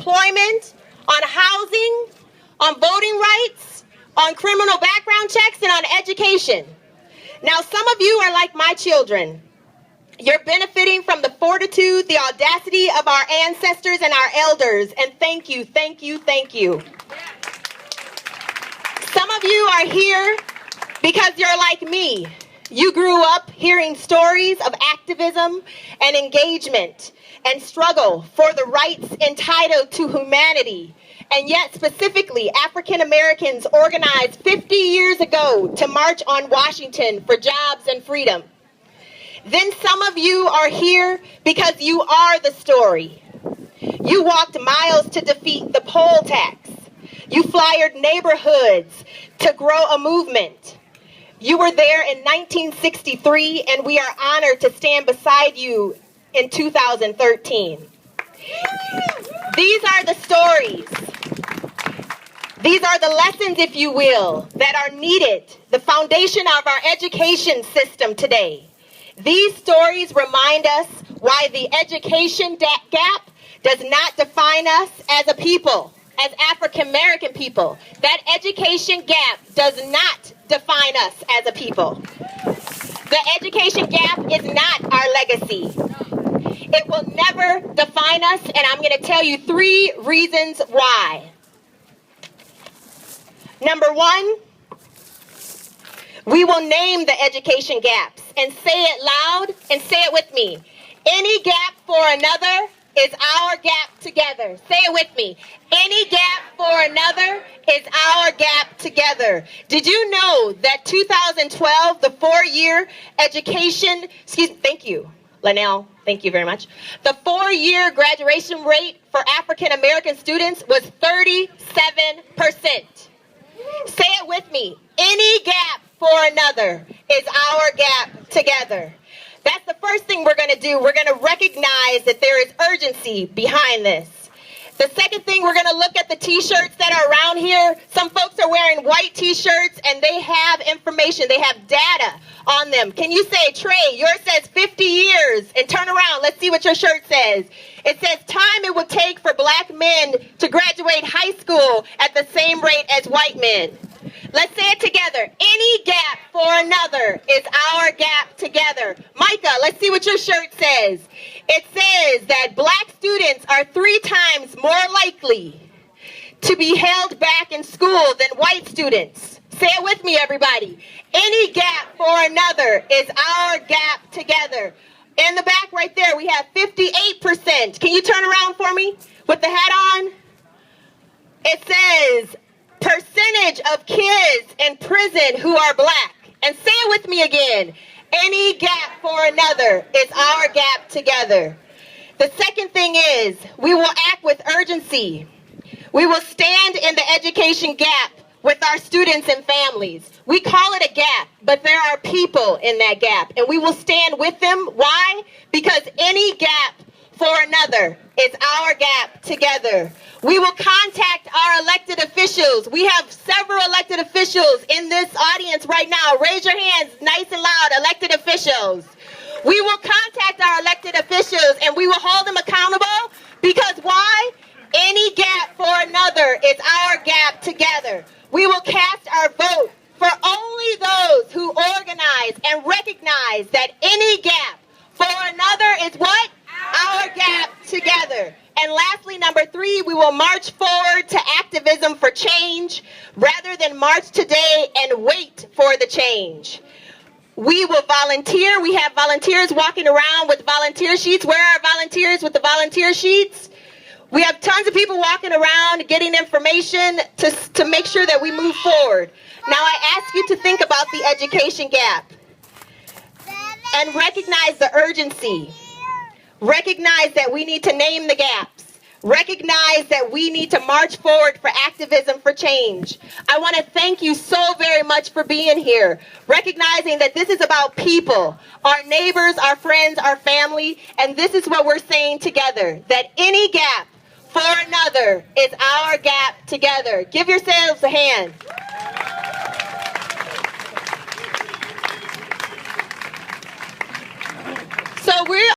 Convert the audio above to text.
employment, on housing, on voting rights, on criminal background checks, and on education. Now, some of you are like my children. You're benefiting from the fortitude, the audacity of our ancestors and our elders, and thank you, thank you, thank you. Some of you are here because you're like me. You grew up hearing stories of activism and engagement and struggle for the rights entitled to humanity. And yet, specifically, African Americans organized 50 years ago to march on Washington for jobs and freedom. Then some of you are here because you are the story. You walked miles to defeat the poll tax. You flyered neighborhoods to grow a movement. You were there in 1963, and we are honored to stand beside you in 2013. These are the stories. These are the lessons, if you will, that are needed, the foundation of our education system today. These stories remind us why the education gap does not define us as a people, as African American people. That education gap does not define us as a people. The education gap is not our legacy. It will never define us, and I'm going to tell you 3 reasons why. Number 1, we will name the education gaps and say it loud and say it with me. Any gap for another is our gap together. Say it with me. Any gap for another is our gap together. Did you know that 2012, the 4-year education, thank you, Linnell, thank you very much. The 4-year graduation rate for African American students was 37%. Say it with me. Any gap for another is our gap together. That's the first thing we're going to do. We're going to recognize that there is urgency behind this. The second thing, we're going to look at the t-shirts that are around here. Some folks are wearing white t-shirts and they have information. They have data on them. Can you say, Trey, yours says 50 years, and turn around. Let's see what your shirt says. It says time it would take for black men to graduate high school at the same rate as white men. Let's say it together. Any gap for another is our gap together. Micah, let's see what your shirt says. It says that black students are 3 times more likely to be held back in school than white students. Say it with me, everybody. Any gap for another is our gap together. In the back right there, we have 58%. Can you turn around for me with the hat on? It says percentage of kids in prison who are black. And say it with me again. Any gap for another is our gap together. The second thing is we will act with urgency. We will stand in the education gap with our students and families. We call it a gap, but there are people in that gap, and we will stand with them. Why? Because any gap for another is our gap together. We will contact our elected officials. We have several elected officials in this audience right now. Raise your hands nice and loud, elected officials. We will contact our elected officials and we will hold them accountable because why? Any gap for another is our gap together. We will cast our vote for only those who organize and recognize that any gap for another is what? Our gap together. And lastly, number 3, we will march forward to activism for change rather than march today and wait for the change. We will volunteer. We have volunteers walking around with volunteer sheets. Where are our volunteers with the volunteer sheets? We have tons of people walking around getting information to make sure that we move forward. Now I ask you to think about the education gap and recognize the urgency. Recognize that we need to name the gaps. Recognize that we need to march forward for activism for change. I want to thank you so very much for being here. Recognizing that this is about people, our neighbors, our friends, our family, and this is what we're saying together, that any gap for another is our gap together. Give yourselves a hand.